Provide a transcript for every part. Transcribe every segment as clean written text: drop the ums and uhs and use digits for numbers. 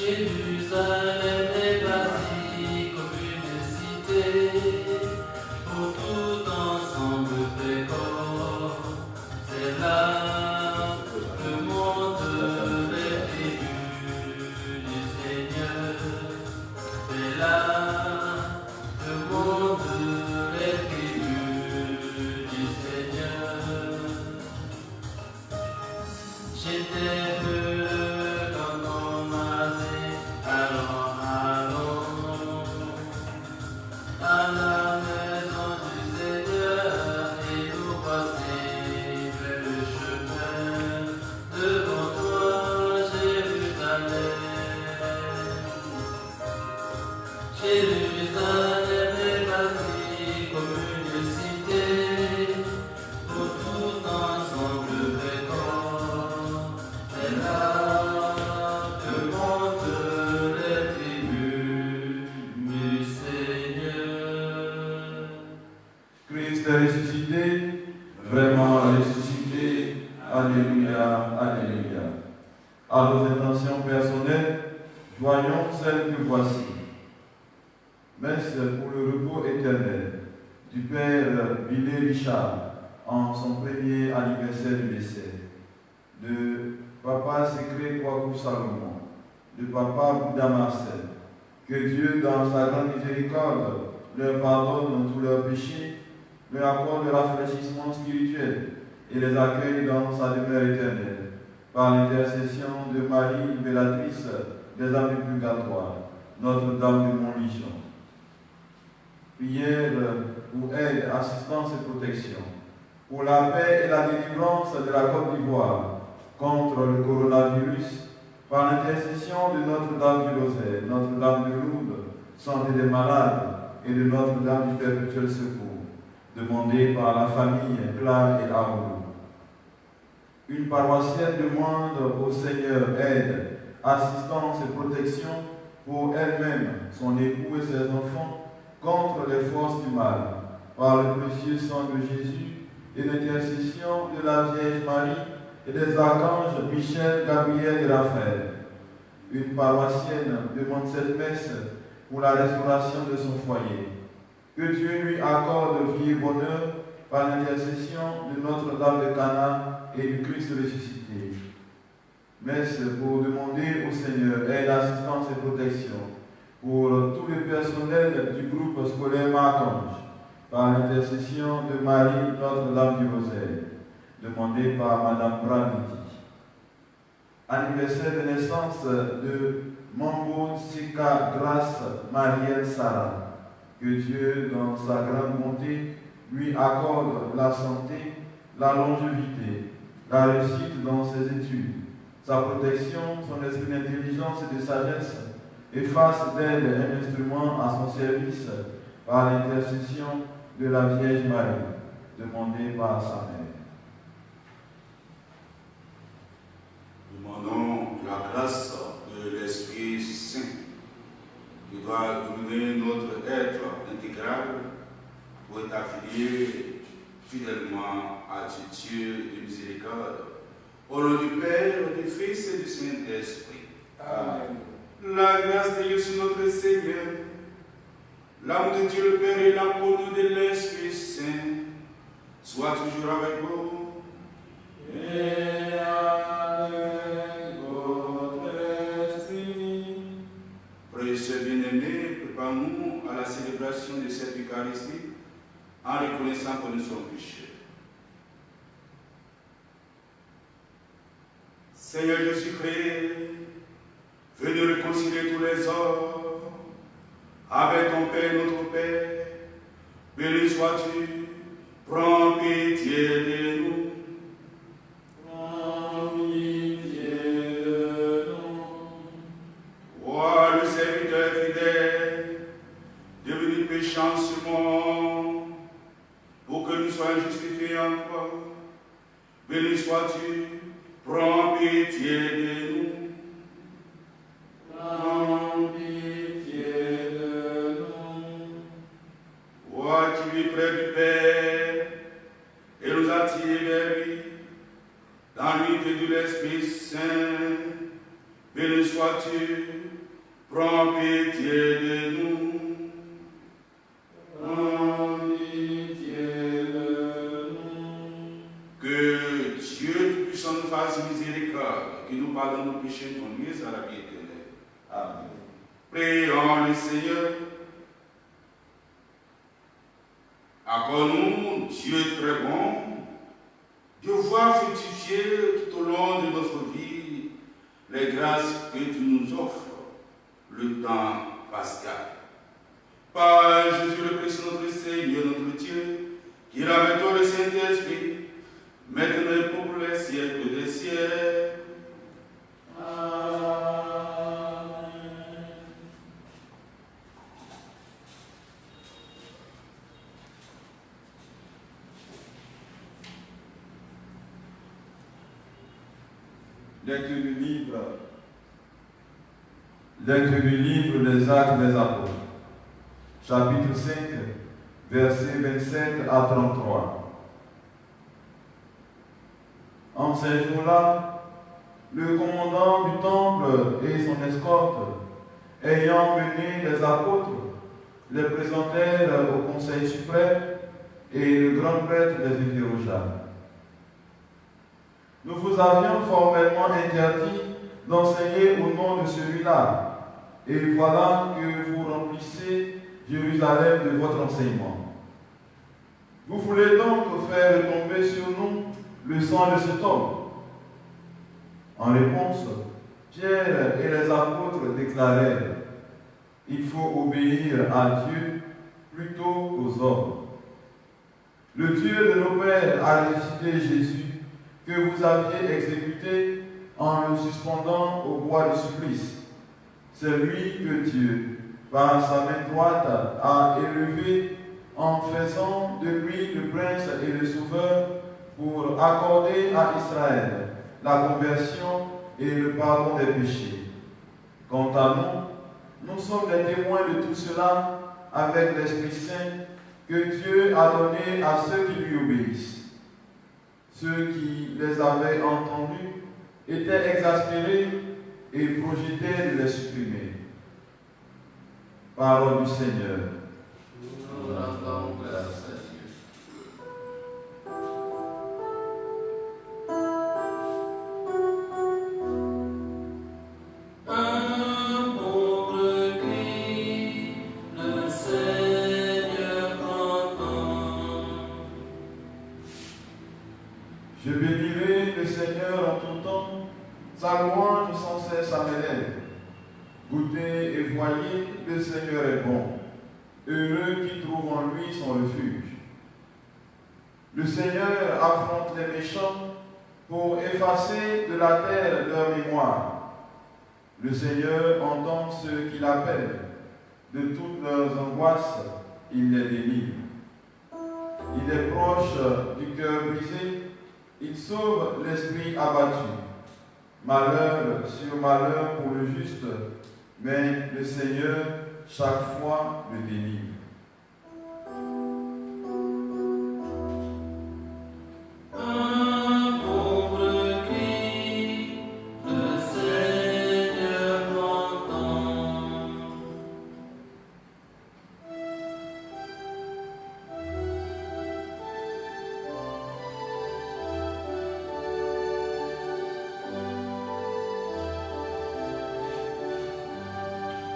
Jérusalem est bâtie comme une cité, pour tout ensemble précoce. C'est là que montent les tribus du Seigneur. C'est là que montent les tribus du Seigneur. J'étais heureux quand on m'a dit allons, allons à la maison du Seigneur et nous passer vers le chemin devant toi, Jérusalem. Jérusalem est bâtie comme une cité, pour tout ensemble précoce. C'est là que montent les tribus du Seigneur. Christ est ressuscité, vraiment ressuscité. Alléluia, alléluia. À nos intentions personnelles, voyons celle que voici. Messe pour le repos éternel du Père Billet Richard en son premier anniversaire de décès, de Papa Secret Kwaku Salomon, de Papa Bouddha Marcel. Que Dieu, dans sa grande miséricorde, leur pardonne tous leurs péchés, leur accorde le rafraîchissement spirituel et les accueille dans sa demeure éternelle, par l'intercession de Marie, libératrice des âmes du purgatoire, Notre-Dame de Montligeon. Prière pour aide, assistance et protection, pour la paix et la délivrance de la Côte d'Ivoire contre le coronavirus, par l'intercession de Notre-Dame du Rosaire, Notre-Dame de Lourdes, santé des malades et de Notre-Dame du Perpétuel Secours, demandé par la famille Clare et Aoulou. Une paroissienne demande au Seigneur aide, assistance et protection pour elle-même, son époux et ses enfants contre les forces du mal, par le précieux sang de Jésus et l'intercession de la Vierge Marie et des archanges Michel, Gabriel et Raphaël. Une paroissienne demande cette messe pour la restauration de son foyer. Que Dieu lui accorde vie et bonheur par l'intercession de Notre-Dame de Cana et du Christ ressuscité. Messe pour demander au Seigneur aide, assistance et protection pour tout le personnel du groupe scolaire Marc-Ange, par l'intercession de Marie, Notre-Dame du Rosaire, demandé par Madame Braniti. Anniversaire de naissance de Mambo Sika Grace Marielle Sarah. Que Dieu, dans sa grande bonté, lui accorde la santé, la longévité, la réussite dans ses études, sa protection, son esprit d'intelligence et de sagesse, et fasse d'elle un instrument à son service par l'intercession de la Vierge Marie, demandée par sa mère. Demandons la grâce de l'Esprit Saint qui doit donner notre être intégral pour être affilié fidèlement à Dieu de miséricorde. Au nom du Père, du Fils et du Saint-Esprit. Amen. La grâce de Dieu sur notre Seigneur, l'amour de Dieu le Père et la communion de l'Esprit Saint soit toujours avec vous. Et avec votre esprit. Frères et sœurs bien-aimés, préparons-nous à la célébration de cette Eucharistie en reconnaissant que nous sommes pécheurs. Seigneur Jésus-Christ, venez réconcilier tous les hommes avec ton Père, notre Père. Béni sois-tu, prends pitié de nous. Prends pitié de nous. Vois le serviteur fidèle, devenu péchant ce monde, pour que nous soyons justifiés en toi. Béni sois-tu, prends pitié de nous. Prends pitié de nous. Toi qui vis près du Père et nous attire vers lui, dans l'unité de l'Esprit Saint, béni sois-tu, prends pitié de nous. Prends pitié de nous. Que Dieu Tout-Puissant nous fasse miséricorde, qu'il nous pardonne nos péchés, nous conduise à la vie éternelle. Amen. Prions le Seigneur. Accorde-nous, Dieu très bon, de voir fructifier tout au long de notre vie les grâces que tu nous offres le temps pascal. Par Jésus le Christ, notre Seigneur, notre Dieu, qui avec toi le Saint-Esprit, maintenant et pour les siècles des siècles. Amen. Lecture du livre des Actes des Apôtres, chapitre 5, versets 27 à 33. En ces jours-là, le commandant du temple et son escorte, ayant mené les apôtres, les présentèrent au Conseil suprême et le grand prêtre les interrogea. Nous vous avions formellement interdit d'enseigner au nom de celui-là, et voilà que vous remplissez Jérusalem de votre enseignement. Vous voulez donc faire tomber sur nous le sang de cet homme? En réponse, Pierre et les apôtres déclarèrent: il faut obéir à Dieu plutôt qu'aux hommes. Le Dieu de nos pères a ressuscité Jésus, que vous aviez exécuté en le suspendant au bois de supplice. C'est lui que Dieu, par sa main droite, a élevé en faisant de lui le prince et le sauveur pour accorder à Israël la conversion et le pardon des péchés. Quant à nous, nous sommes les témoins de tout cela avec l'Esprit Saint que Dieu a donné à ceux qui lui obéissent. Ceux qui les avaient entendus étaient exaspérés et projetaient de les supprimer. Parole du Seigneur. Nous rendons grâce à Dieu. Un pauvre cri, le Seigneur entend. Je bénirai le Seigneur en tout temps, sa louange sans cesse à mes lèvres. Goûtez et voyez, le Seigneur est bon. Heureux qui trouve en lui son refuge. Le Seigneur affronte les méchants pour effacer de la terre leur mémoire. Le Seigneur entend ceux qui l'appellent. De toutes leurs angoisses, il les délivre. Il est proche du cœur brisé. Il sauve l'esprit abattu. Malheur sur malheur pour le juste, mais le Seigneur chaque fois le délivre. Un pauvre cri, le Seigneur entend.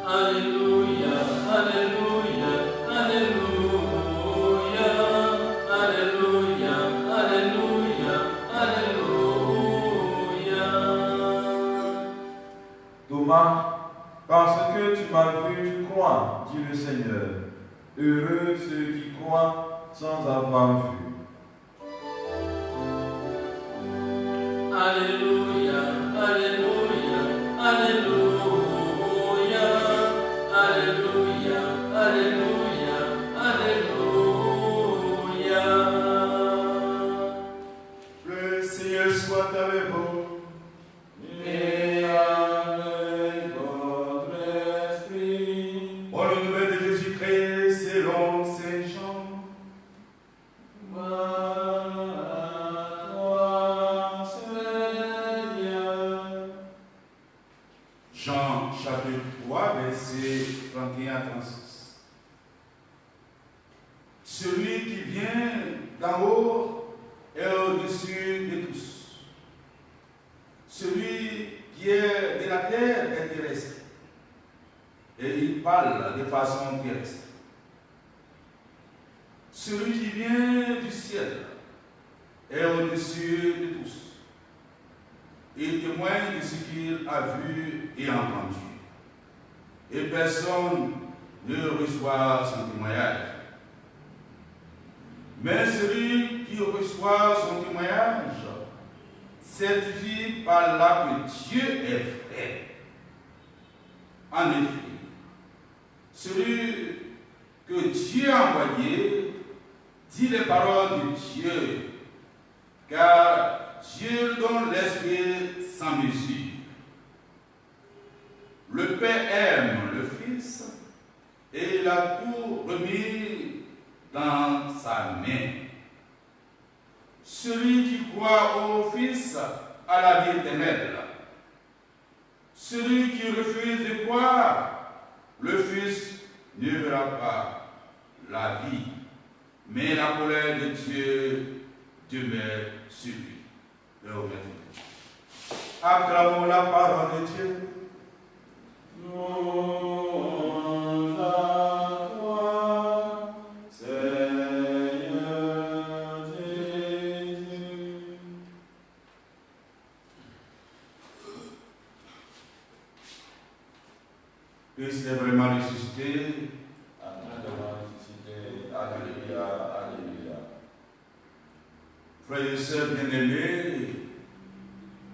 Alléluia, Alléluia, Alléluia, Alléluia, Alléluia, Alléluia. Thomas, parce que tu m'as vu, tu crois, dit le Seigneur. Heureux ceux qui croient sans avoir vu. Alléluia, Alléluia, Alléluia, Alléluia, Alléluia, Alléluia. Le Seigneur soit avec vous. Et avec votre esprit. Pour le nom de Jésus-Christ, selon Saint Jean. Gloire vient d'en haut est au-dessus de tous. Celui qui est de la terre est terrestre. Et il parle de façon terrestre. Celui qui vient du ciel est au-dessus de tous. Il témoigne de ce qu'il a vu et entendu. Et personne ne reçoit son témoignage. Mais celui qui reçoit son témoignage certifie par là que Dieu est vrai. En effet, celui que Dieu a envoyé dit les paroles de Dieu, car Dieu donne l'Esprit sans mesure. Le Père aime le Fils et il a tout remis dans sa main. Celui qui croit au Fils a la vie éternelle. Celui qui refuse de croire, le Fils ne verra pas la vie, mais la colère de Dieu demeure sur lui. Acclamons la parole de Dieu. Nous à toi, Seigneur Jésus. Christ est vraiment ressuscité. Alléluia, alléluia. Frères et sœurs bien-aimés,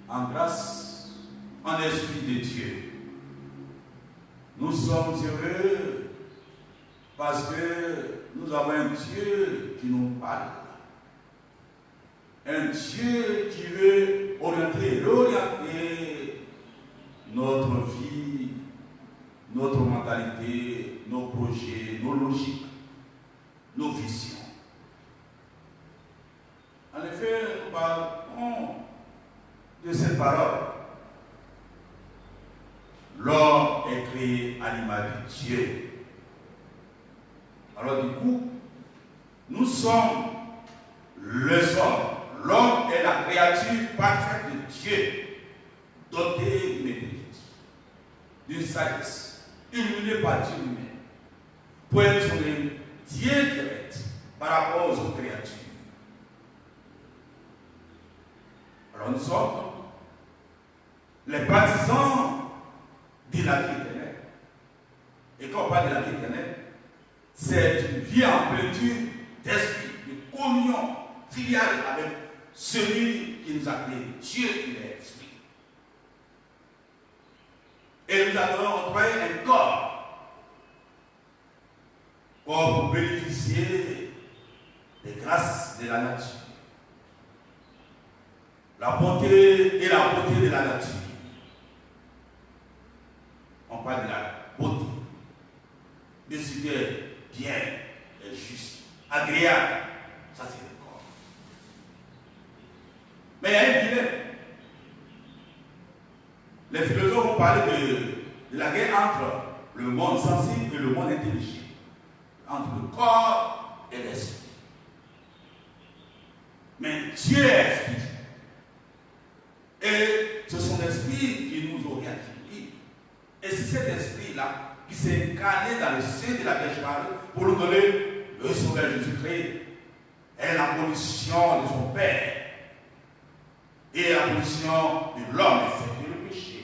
en grâce, en esprit de Dieu, nous sommes heureux parce que nous avons un Dieu qui nous parle. Un Dieu qui veut réorienter notre vie, notre mentalité, nos projets, nos logiques, nos visions. En effet, nous parlons de cette parole. L'homme est créé à l'image de Dieu. Alors du coup, nous sommes les hommes. L'homme est la créature parfaite de Dieu, dotée d'une intelligence, d'une sagesse, illuminée par Dieu lui-même, pour être sur les Dieu direct par rapport aux autres créatures. Alors nous sommes les partisans de la vie éternelle. Et quand on parle de la vie éternelle, c'est une vie en plénitude d'esprit, de communion filiale avec celui qui nous a créé, Dieu qui est esprit. Et nous avons employé un corps pour bénéficier des grâces de la nature. La bonté et la beauté de la nature. On parle de la beauté, de ce qui est bien et juste, agréable. Ça, c'est le corps. Mais il y a un dilemme. Les philosophes ont parlé de la guerre entre le monde sensible et le monde intelligent, entre le corps et l'esprit. Mais Dieu est esprit. Et ce sont l'esprit qui nous oriente. Et c'est cet esprit-là qui s'est incarné dans le sein de la Vierge Marie pour nous donner le Sauveur Jésus-Christ et l'abolition de son Père et l'abolition de l'homme, c'est le péché.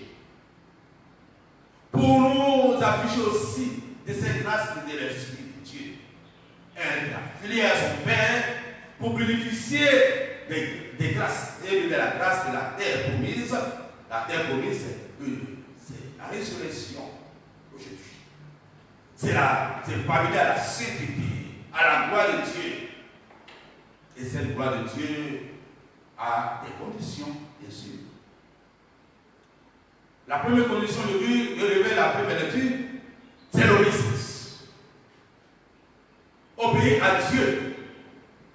Pour nous afficher aussi de cette grâce de l'Esprit de Dieu. Elle a filié à son Père pour bénéficier des grâces et de la grâce de la terre promise. La terre promise, c'est la résurrection aujourd'hui. C'est parvenir à la sainteté, à la gloire de Dieu. Et cette gloire de Dieu a des conditions, bien sûr. La première condition de vie, de révéler la première lecture, c'est l'obéissance. Obéir à Dieu.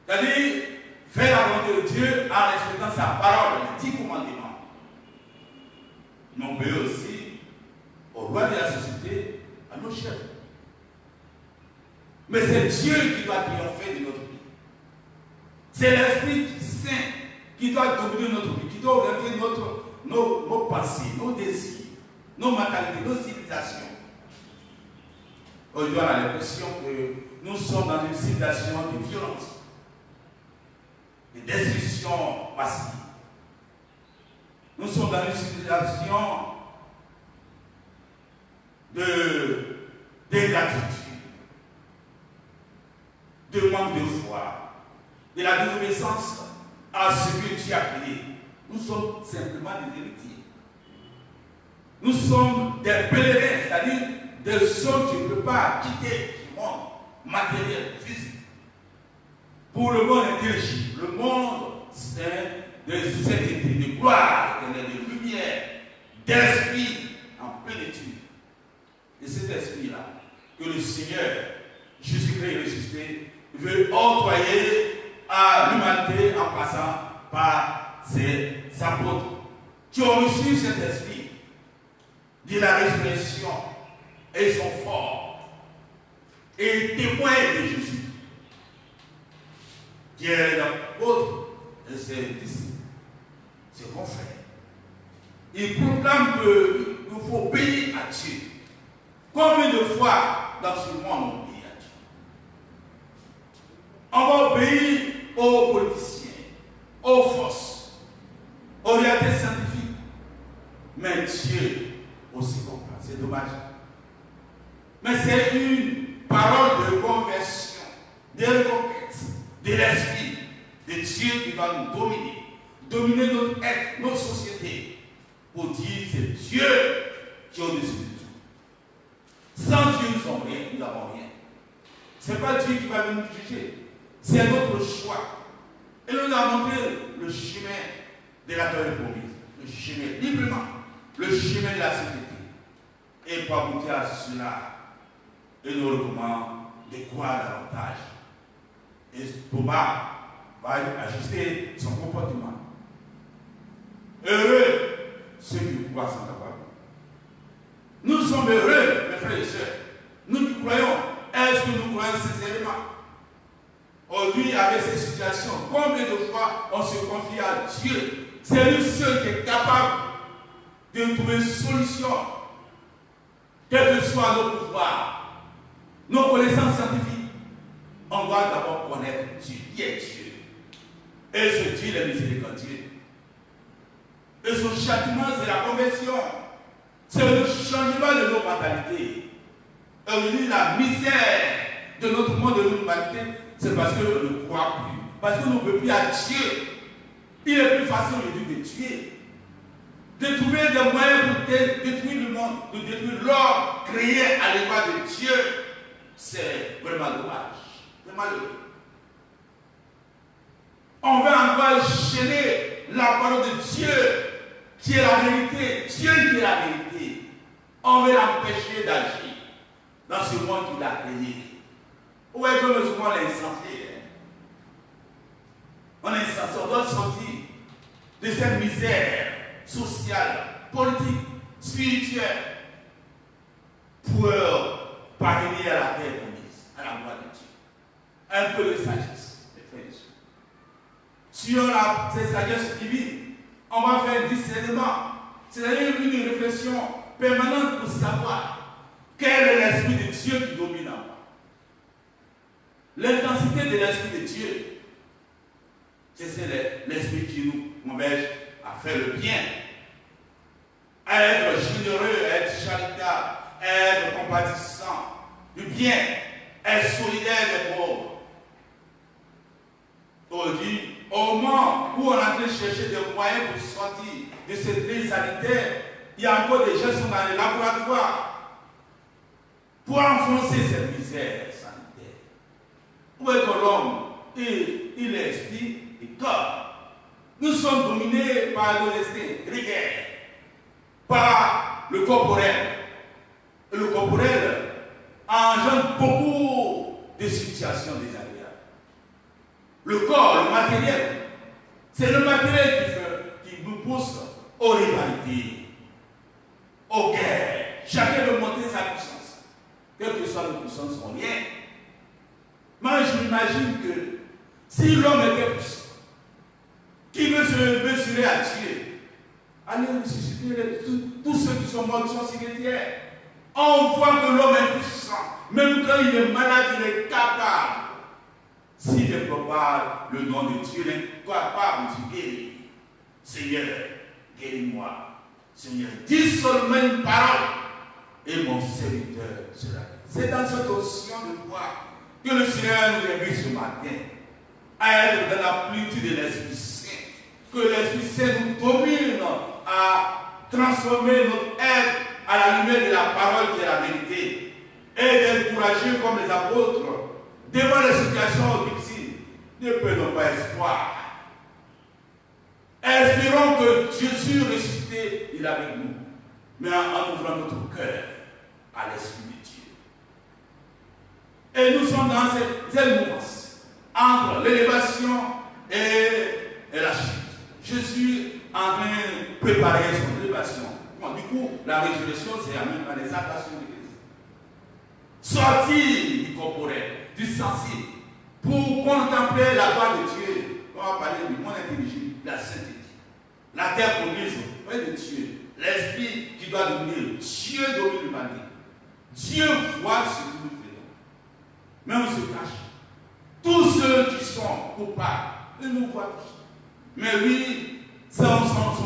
C'est-à-dire, faire la volonté de Dieu en respectant sa parole, les 10 commandements. Mais on obéit aussi aux lois de la société, à nos chefs. Mais c'est Dieu qui va triompher de notre vie. C'est l'Esprit Saint qui doit dominer notre vie, qui doit orienter nos pensées, nos désirs, nos mentalités, nos civilisations. Aujourd'hui, on a l'impression que nous sommes dans une civilisation de violence, de destruction passive. Nous sommes dans une civilisation d'ingratitude, de manque de foi, de la désobéissance à ce que Dieu a créé. Nous sommes simplement des héritiers. Nous sommes des pèlerins, c'est-à-dire des hommes qui ne peuvent pas quitter le monde matériel, physique, pour le monde intelligible, le monde de sainteté, de gloire, de lumière, d'esprit en plénitude. Et cet esprit-là, que le Seigneur, Jésus-Christ ressuscité, veut octroyer à l'humanité en passant par ses apôtres qui ont reçu cet esprit de la résurrection et sont forts et témoins de Jésus. Pierre l'apôtre et ses disciples, ses confrères, ils proclament qu'il faut obéir à Dieu. Combien de fois dans ce monde on obéit à Dieu? On va obéir aux politiciens, aux forces, aux réalités scientifiques. Mais Dieu aussi comprend. C'est dommage. Mais c'est une parole de conversion, de reconquête, de l'esprit de Dieu qui va nous dominer notre être, notre société, pour dire que c'est Dieu qui est au-dessus de tout. Sans Dieu, nous n'avons rien. Ce n'est pas Dieu qui va nous juger. C'est notre choix. Et nous avons montré le chemin de la terre promise. Le chemin librement. Le chemin de la société. Et pour aboutir à cela, il nous recommande de croire davantage. Et Thomas va ajuster son comportement. Heureux ceux qui croient sans capables. Nous sommes heureux, mes frères et sœurs. Nous qui croyons, est-ce que nous croyons sincèrement? Aujourd'hui, avec ces situations, combien de fois on se confie à Dieu? C'est lui seul qui est capable de trouver une solution, quel que soit nos pouvoirs, nos connaissances scientifiques. On doit d'abord connaître Dieu, qui est Dieu. Et ce Dieu est miséricordieux. Et son châtiment, c'est la conversion. C'est le changement de nos mentalités. Aujourd'hui, la misère de notre monde, de notre humanité, c'est parce qu'on ne croit plus. Parce qu'on ne veut plus à Dieu. Il est plus facile aujourd'hui de tuer. De trouver des moyens pour détruire le monde, de détruire l'homme créé à l'image de Dieu. C'est vraiment dommage. C'est malheureux. On veut encore gêner la parole de Dieu, qui est la vérité. Dieu qui est la vérité. On veut l'empêcher d'agir dans ce monde qu'il a créé. Où est-ce que ce monde est insensé? On est insensé, on doit sortir de cette misère sociale, politique, spirituelle, pour parvenir à la terre promise, à la gloire de Dieu. Un peu de sagesse, mes frères et sœurs. Si on a cette sagesse divine, on va faire un discernement, c'est-à-dire une réflexion permanente pour savoir quel est l'esprit de Dieu qui domine en moi. L'intensité de l'esprit de Dieu, c'est l'esprit qui nous converge à faire le bien, à être généreux, à être charitable, à être compatissant, du bien, à être solidaire des pauvres. Aujourd'hui, au moment où on est en train de chercher des moyens pour sortir de cette crise sanitaire, il y a encore des gens qui sont dans les laboratoires pour enfoncer cette misère sanitaire. Où est que l'homme, il est esprit et corps. Nous sommes dominés par nos instincts grégaires, par le corporel. Et le corporel engendre beaucoup de situations désagréables. Le corps, le matériel, c'est le matériel qui nous pousse aux rivalités, aux guerres. Chacun veut montrer sa puissance. Quelle que soit notre puissance, on rien. Moi, je m'imagine que si si l'homme était puissant, qui veut se mesurer à Dieu, allez ressusciter tous ceux qui sont morts, qui sont cimetières. On voit que l'homme est puissant. Même quand il est malade, il est capable. S'il ne peut pas le nom de Dieu, il est capable de guérir. Seigneur, guéris-moi. Seigneur, dis seulement une parole et mon serviteur sera guéri. C'est dans cette océan de foi que le Seigneur nous invite ce matin à être dans la plénitude de l'Esprit Saint. Que l'Esprit Saint nous domine à transformer notre être à la lumière de la parole qui est la vérité et d'être courageux comme les apôtres devant les situations difficiles. Ne perdons pas espoir. Espérons que Jésus ressuscité, il est avec nous, mais en ouvrant notre cœur à l'Esprit de Dieu. Et nous sommes dans cette mouvance entre l'élévation et la chute. Jésus est en train de préparer son élévation. Bon, du coup, la résurrection, c'est la même manifestation de Christ. Sortir du corporel, du sensible, pour contempler la gloire de Dieu. On va parler du monde intelligible, la sainteté. La terre promise, près de Dieu. L'esprit qui doit dominer. Dieu domine l'humanité. Dieu voit ce que nous faisons. Mais on se cache. Tous ceux qui sont coupables, ils nous voient tous. Mais lui, son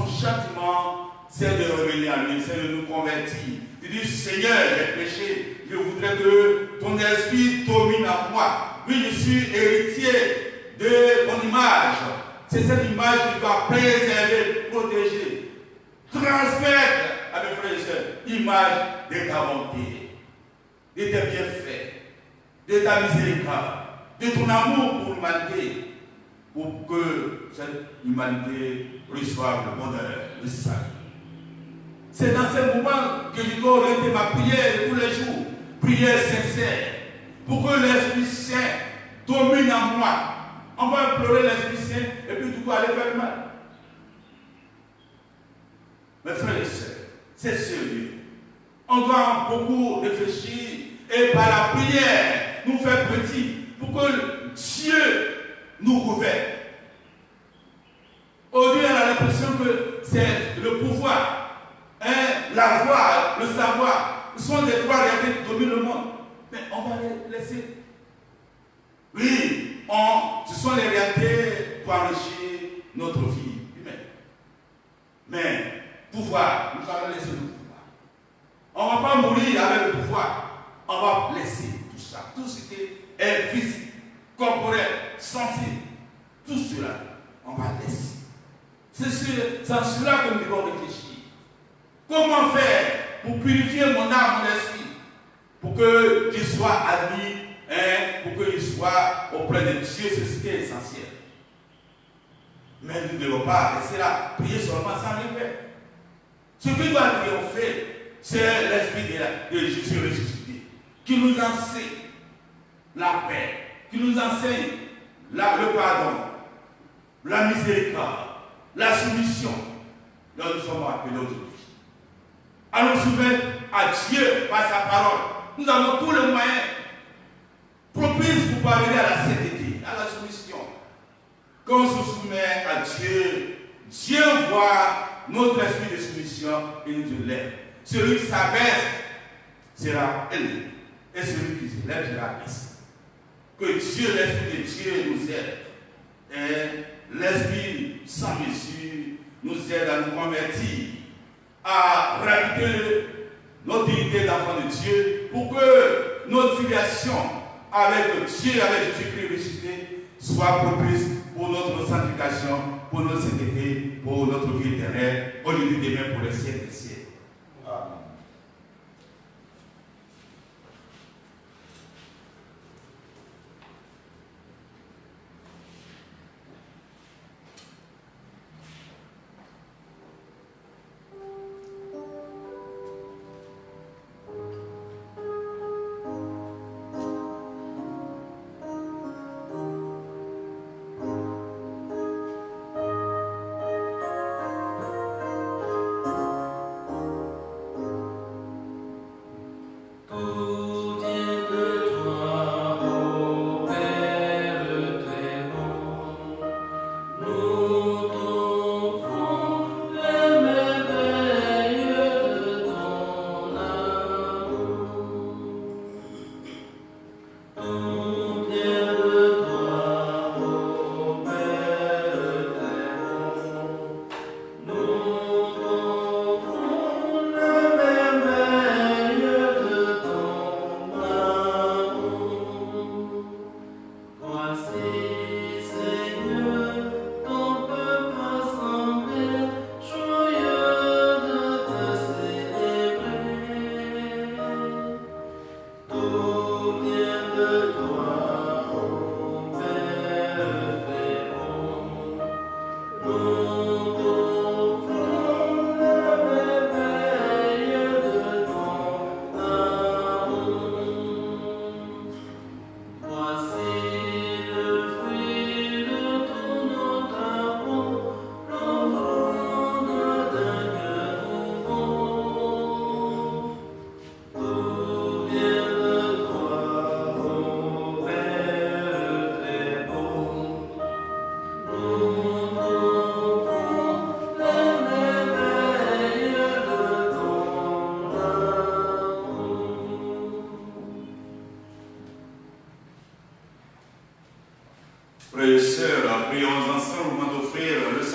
châtiment, c'est de revenir à lui, c'est de nous convertir. Il dit, Seigneur, j'ai péché, je voudrais que ton esprit domine en moi. Oui, je suis héritier de ton image. C'est cette image qui doit préserver, protéger, transmettre à mes frères et sœurs, image de ta bonté, de tes bienfaits, de ta miséricorde, de ton amour pour l'humanité, pour que cette humanité reçoive le bonheur, le salut. C'est dans ce moment que je dois orienter ma prière de tous les jours, prière sincère, pour que l'Esprit Saint domine en moi. On va implorer l'Esprit Saint et puis du coup aller faire le mal. Mes frères et sœurs, c'est sérieux. On doit beaucoup réfléchir et par la prière nous faire petits pour que Dieu nous gouverne. Aujourd'hui, on a l'impression que c'est le pouvoir, la voix, le savoir, ce sont des trois réalités qui dominent le monde. Mais on va les laisser. Oui, ce sont les réalités pour enrichir notre vie humaine. Mais pouvoir, nous allons laisser le pouvoir. On ne va pas mourir avec le pouvoir. On va laisser tout ça. Tout ce qui est physique, corporel, sensible, tout cela, on va laisser. C'est à cela que nous devons réfléchir. Comment faire pour purifier mon âme, mon esprit, pour que je sois admis, pour que je sois auprès de Dieu, c'est ce qui est essentiel. Mais nous ne devons pas rester là, prier seulement sans rien faire. Ce qui doit triompher, c'est l'esprit de Jésus ressuscité, qui nous enseigne la paix, qui nous enseigne le pardon, la miséricorde, la soumission. Là, nous sommes appelés aujourd'hui. À nous soumettre à Dieu par sa parole. Nous avons tous les moyens propices pour parvenir à la sainteté, à la soumission. Quand on se soumet à Dieu, Dieu voit notre esprit de soumission et nous lève. Celui qui s'abaisse sera élevé. Et celui qui se lève sera baissé. Que Dieu, l'esprit de Dieu, nous aide. Et l'esprit sans mesure nous aide à nous convertir, à réaliser notre dignité d'enfant de Dieu, pour que notre filiation avec Dieu, avec Jésus-Christ ressuscité, soit propice pour notre sanctification, pour notre sainteté, pour notre vie éternelle, au lieu de demain pour les siècles des siècles. Amen.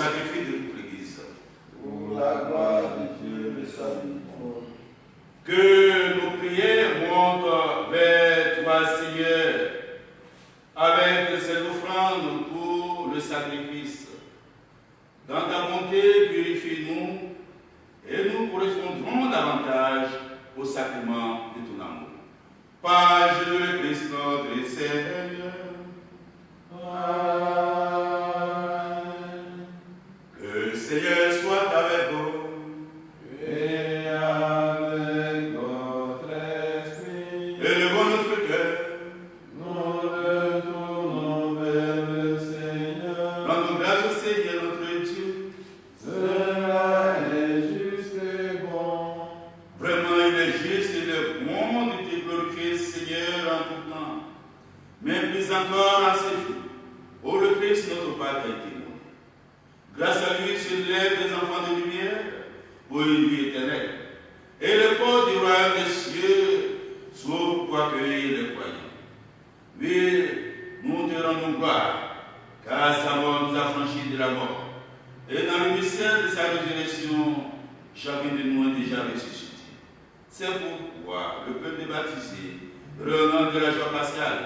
sacrifice de toute l'Église. Pour la gloire de Dieu, le salut. Que nos prières montent vers toi, Seigneur, avec cette offrande pour le sacrifice. Dans ta bonté, purifie-nous et nous correspondrons davantage au sacrement de ton amour. Par Jésus-Christ notre Seigneur. Amen. Que le Seigneur soit avec vous. Et avec votre esprit, Élevons notre cœur. nous retournons vers le Seigneur. Rendons grâce au Seigneur notre Dieu. Cela est juste et bon. Vraiment, il est juste et il est bon de te glorifier, Seigneur, en tout temps. Mais plus encore en ces jours, ô le Christ, notre Père, a été mort. Grâce à lui se lèvent des enfants de lumière pour une vie éternelle. Et le port du royaume des cieux s'ouvre pour accueillir les croyants. Oui, nous te rendons gloire, car sa mort nous a franchis de la mort. Et dans le mystère de sa résurrection, chacun de nous est déjà ressuscité. C'est pourquoi le peuple baptisé, revenant de la joie pascale,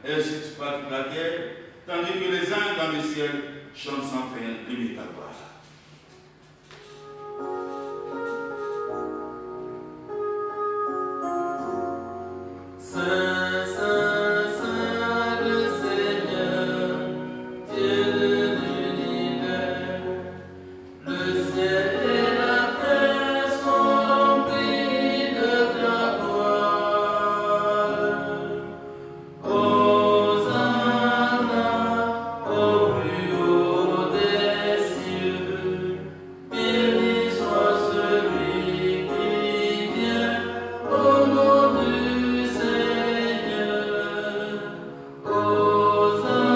existe par toute la terre, tandis que les anges dans le ciel chantent sans fin l'imite ta gloire. Saint, Saint, Saint, le Seigneur, Dieu de l'univers, le ciel et la terre sont remplis de ta gloire. Hosanna au plus haut des cieux, béni soit celui qui vient au nom du Seigneur. Hosanna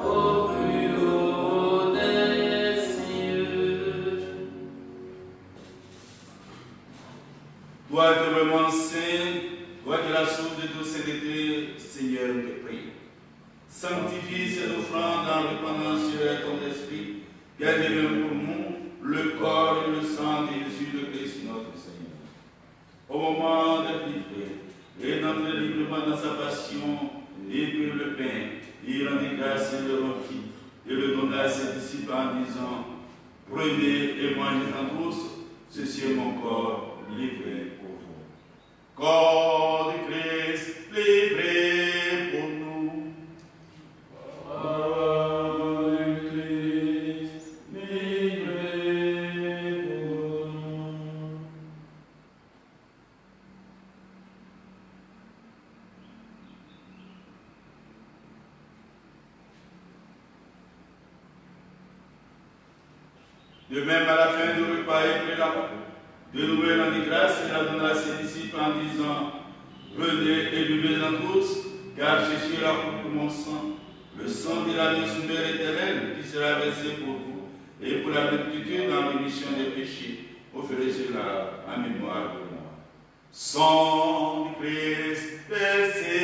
au plus haut des cieux. Toi qui es vraiment saint, toi qui es la source de toute sainteté, Seigneur, nous te prie. Sanctifie cette offrande en répandant sur elle ton esprit, qui a devenu pour nous le corps et le sang de Jésus le Christ, notre Seigneur. Au moment de livrer et d'entrer librement dans sa passion, il prit le pain, il rendit grâce et le rompit, et le donna à ses disciples en disant, prenez et mangez-en tous, ceci est mon corps livré pour vous. Corps du Christ livré pour nous. Corps du Christ, livré pour nous. De même, à la fin du repas, il prit la coupe. De nouveau, il rendit grâce et la donna à ses disciples en disant, venez et buvez-en tous, car ceci est la coupe de mon sang, le sang de l'alliance nouvelle éternelle qui sera versé pour vous et pour la multitude dans l'émission des péchés. Offrez cela en mémoire de moi. Sang du Christ versé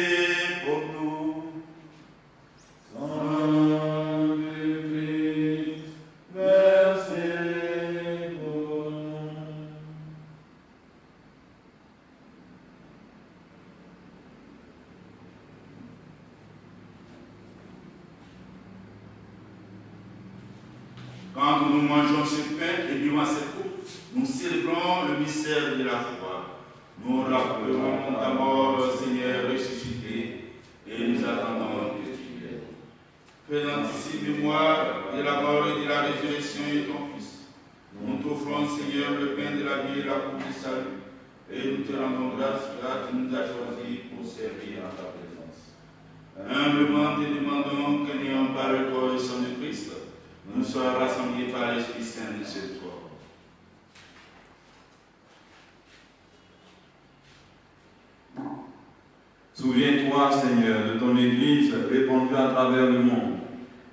pour nous. Sang du Christ, versé pour nous. Quand nous mangeons ce pain et buvons cette coupe, nous célébrons le mystère de la foi. Nous rappelons ta mort, Seigneur, ressuscité, et nous attendons que tu viennes. Faisant ici mémoire de la mort et de la résurrection de ton Fils, nous t'offrons, Seigneur, le pain de la vie et la coupe du salut, et nous te rendons grâce car tu nous as choisis pour servir en ta présence. Humblement te demandons que n'ayant pas le corps et le sang de Christ, nous soyons rassemblés par l'Esprit Saint de ce corps. Souviens-toi, Seigneur, de ton Église répandue à travers le monde.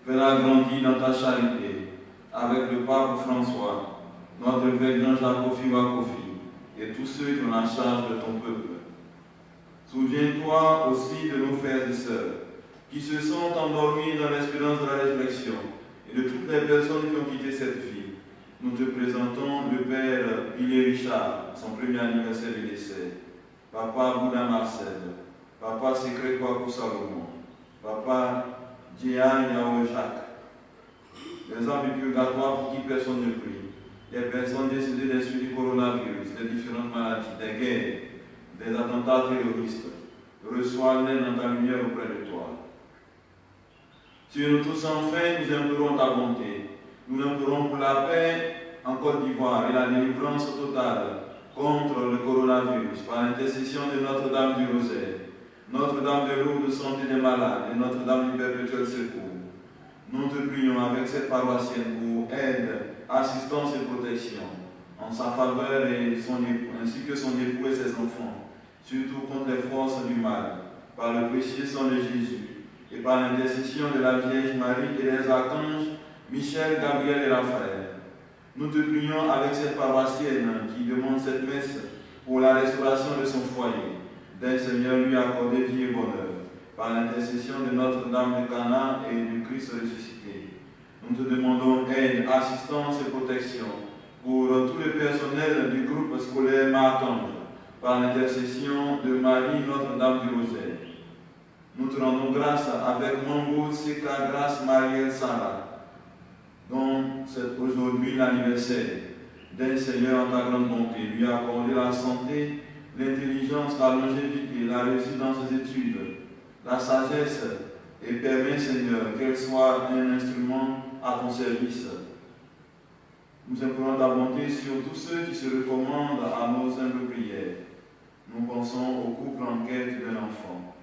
Fais-la grandir dans ta charité, avec le pape François, notre évêque Jean-Jacques Kofi et tous ceux qui ont la charge de ton peuple. Souviens-toi aussi de nos frères et sœurs, qui se sont endormis dans l'espérance de la résurrection, et de toutes toutes les personnes qui ont quitté cette vie. Nous te présentons le Père Pilier Richard, son premier anniversaire de décès. Papa Bouddha Marcel, Papa Secret Kwaku Salomon, Papa Djian Yao Jacques, les âmes du purgatoire pour qui personne ne prie, les personnes décédées des suites du coronavirus, des différentes maladies, des guerres, des attentats terroristes. Reçois-les dans ta lumière auprès de toi. Sur nous tous enfin, nous implorons ta bonté. Nous implorons pour la paix en Côte d'Ivoire et la délivrance totale contre le coronavirus par l'intercession de Notre-Dame du Rosaire, Notre-Dame de Lourdes santé des malades et Notre-Dame du perpétuel secours. Nous te prions avec cette paroissienne pour aide, assistance et protection en sa faveur et son époux, ainsi que son époux et ses enfants, surtout contre les forces du mal, par le précieux sang de Jésus et par l'intercession de la Vierge Marie et des archanges Michel, Gabriel et Raphaël. Nous te prions avec cette paroissienne qui demande cette messe pour la restauration de son foyer, d'un Seigneur lui accorder vie et bonheur, par l'intercession de Notre-Dame de Cana et du Christ ressuscité. Nous te demandons aide, assistance et protection pour tout le personnel du groupe scolaire Marc-Ange, par l'intercession de Marie, Notre-Dame du Rosaire. Nous te rendons grâce avec Mambo Seka Grâce Marielle Sarah, dont c'est aujourd'hui l'anniversaire d'un Seigneur en ta grande bonté. Lui accorder la santé, l'intelligence, la longévité, la réussite dans ses études, la sagesse, et permets, Seigneur, qu'elle soit un instrument à ton service. Nous implorons ta bonté sur tous ceux qui se recommandent à nos humbles prières. Nous pensons au couple en quête d'un enfant.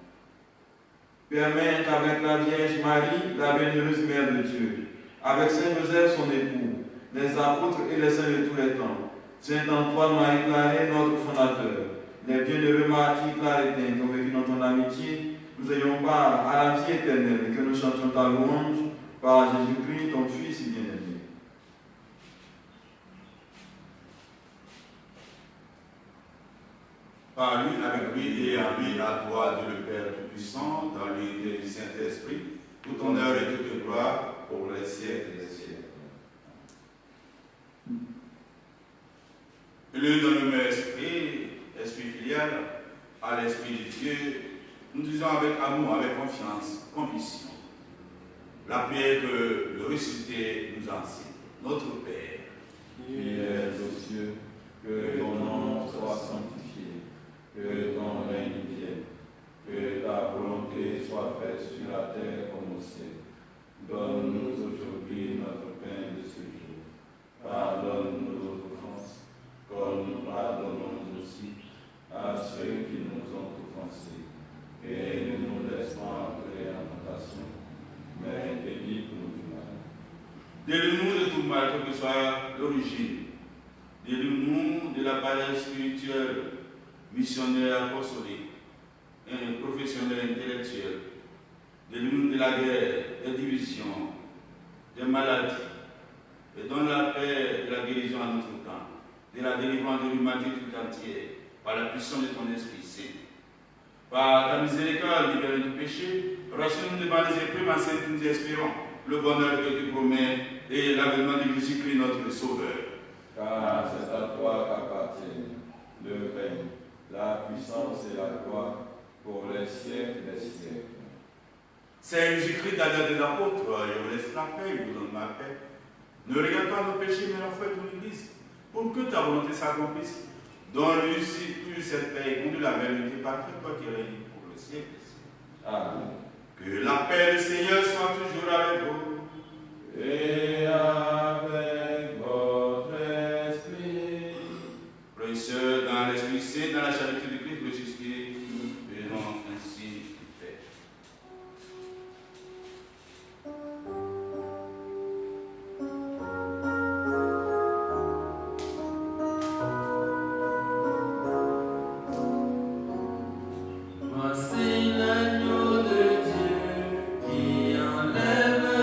Permets qu'avec la Vierge Marie, la bienheureuse Mère de Dieu, avec Saint Joseph, son époux, les apôtres et les saints de tous les temps, Saint Antoine Marie-Claret, notre fondateur, les bienheureux martyrs clarétiens qui ont vécu dans ton amitié, nous ayons part à la vie éternelle et que nous chantions ta louange par Jésus-Christ, ton Fils bien-aimé. Par lui, avec lui et en lui, à toi, Dieu le Père Tout-Puissant, dans l'unité du Saint-Esprit, tout honneur et toute gloire pour les siècles des siècles. Le dans le même esprit, esprit filial, à l'esprit de Dieu, nous disons avec amour, avec confiance, conviction, la prière que le ressuscité nous enseigne. Notre Père, qui es aux cieux, que ton nom soit sanctifié, que ton règne vienne, que ta volonté soit faite sur la terre comme au ciel. Donne-nous aujourd'hui notre pain de ce jour. Pardonne-nous nos offenses, comme nous pardonnons aussi à ceux qui nous ont offensés. Et ne nous laisse pas entrer en tentation, mais délivre-nous du mal. délivre-nous de tout mal, quelle que soit l'origine. Délivre-nous de la barrière spirituelle, missionnaire, apostolique, professionnelle, intellectuelle. Délivre-nous de la guerre, des divisions, des maladies, et donne la paix et la guérison à notre temps, de la délivrance de l'humanité tout entière, par la puissance de ton Esprit Saint. Par ta miséricorde, libère du péché, rassure-nous devant les épreuves, en saint nous espérons le bonheur que tu promets et l'avènement de Jésus-Christ, notre Sauveur. Car c'est à toi qu'appartiennent le règne, la puissance et la gloire pour les siècles des siècles. C'est Jésus-Christ, d'ailleurs des apôtres, il vous laisse la paix, il vous donne la paix. Ne regarde pas nos péchés, mais la foi de ton Église, pour que ta volonté s'accomplisse. Donne-lui toute cette paix et conduis la vérité parfaite, toi qui règnes pour le siècle des siècles. Amen. Que la paix du Seigneur soit toujours avec vous. Et avec votre esprit. Précieux dans l'Esprit Saint, dans la charité de Christ ressuscité, nous verrons ainsi paix. Voici l'agneau de Dieu qui enlève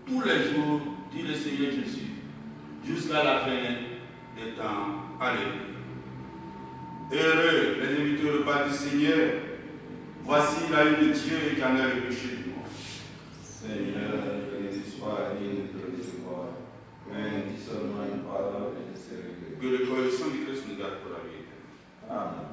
tous les jours, dit le Seigneur Jésus, jusqu'à la fin des temps. Alléluia. Heureux les invités au repas du Seigneur. Voici la vie de Dieu qui en a le péché du monde. Seigneur, que ne sois digne de le recevoir, mais dis seulement une parole et je serai guéri. Que le corps et le sang du Christ nous garde pour la vie éternelle. Amen.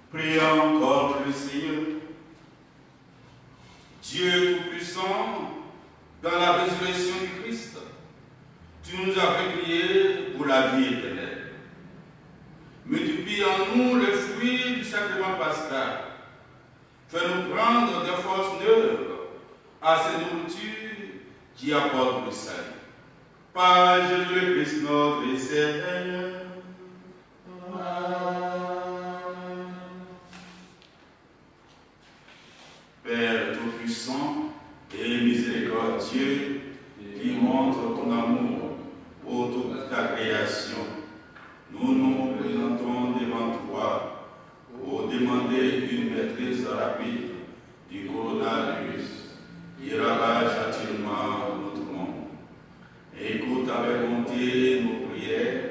Prions contre le Seigneur. Dieu Tout-Puissant, dans la résurrection du Christ, tu nous as fait prier pour la vie éternelle. Multiplie en nous les fruits du sacrement pascal. Fais-nous prendre des forces neuves à ces nourritures qui apportent le salut. Par Jésus le Christ notre Seigneur. Père Tout-Puissant et miséricordieux, qui montre ton amour pour toute ta création, nous nous présentons devant toi pour demander une maîtrise rapide du coronavirus qui ravage actuellement notre monde. Écoute avec bonté nos prières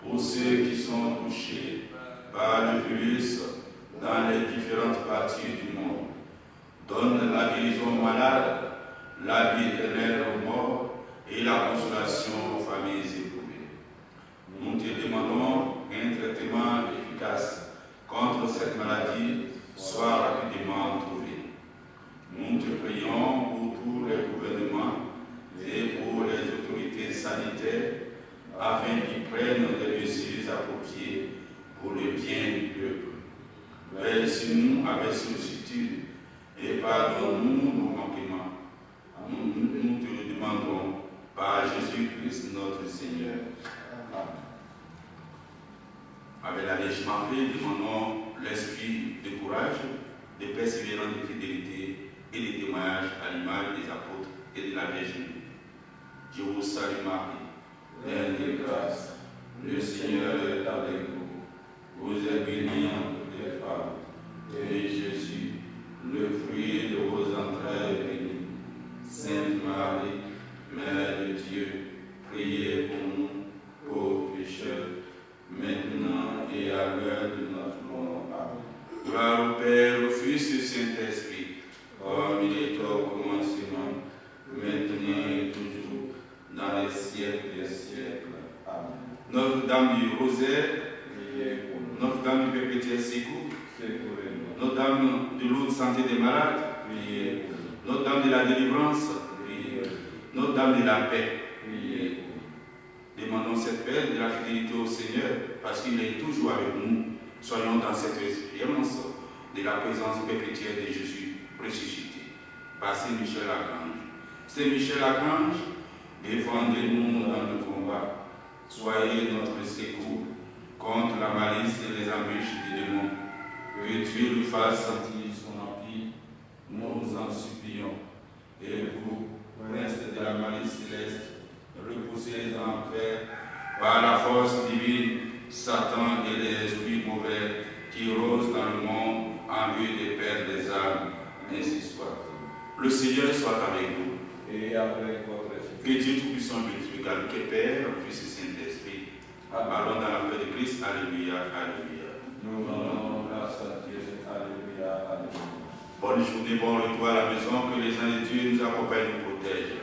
pour ceux qui sont touchés par le virus dans les différentes parties du monde. Donne la guérison aux malades, la vie éternelle aux morts et la consolation aux familles éprouvées. Nous te demandons qu'un traitement efficace contre cette maladie soit rapidement trouvé. Nous te prions pour tous les gouvernements et pour les autorités sanitaires afin qu'ils prennent des mesures appropriées pour le bien du peuple. Verse-nous avec sollicitude et pardonne-nous nos manquements. Nous te le demandons par Jésus-Christ notre Seigneur. Avec l'allègement fait, demandons l'esprit de courage, de persévérance, de fidélité et de témoignage à l'image des apôtres et de la Vierge. Je vous salue Marie, pleine de grâce. Le Seigneur est avec vous. Vous êtes bénie entre toutes les femmes. Et Jésus, le fruit de vos entrailles est béni. Sainte Marie, Mère de Dieu, priez pour nous, pauvres pécheurs, maintenant et à l'heure de notre mort. Amen. Gloire au Père, au Fils et au Saint-Esprit, comme il est au commencement, maintenant et toujours, dans les siècles des siècles. Amen. Notre-Dame du Rosaire, priez pour nous. Notre célestes, secours. Secourez-nous. Notre-Dame de l'eau de santé des malades, Priez pour nous. Notre-Dame de la délivrance, Priez pour Notre-Dame de la paix. nous. Priez pour nous. Demandons cette paix de la fidélité au Seigneur, parce qu'il est toujours avec nous. Soyons dans cette expérience de la présence perpétuelle de Jésus ressuscité. Par Saint Michel Archange. Saint Michel Archange, défendez-nous dans le combat. Soyez notre secours contre la malice et les embûches des démons. Que Dieu lui fasse sentir son empire, nous en supplions. Et vous, prince de la malice céleste, repoussez en enfer par la force divine Satan et les esprits mauvais qui rôdent dans le monde en vue de perdre des âmes. Ainsi soit. Le Seigneur soit avec vous. Et avec votre esprit. Que Dieu Tout-Puissant bénisse, que Père, Fils et Saint-Esprit. Allons dans la paix de Christ. Alléluia, alléluia. Nous rendons grâce à Dieu. Alléluia, alléluia. Bonne journée, bon retour à la maison. Que les anges de Dieu nous accompagnent et nous protègent.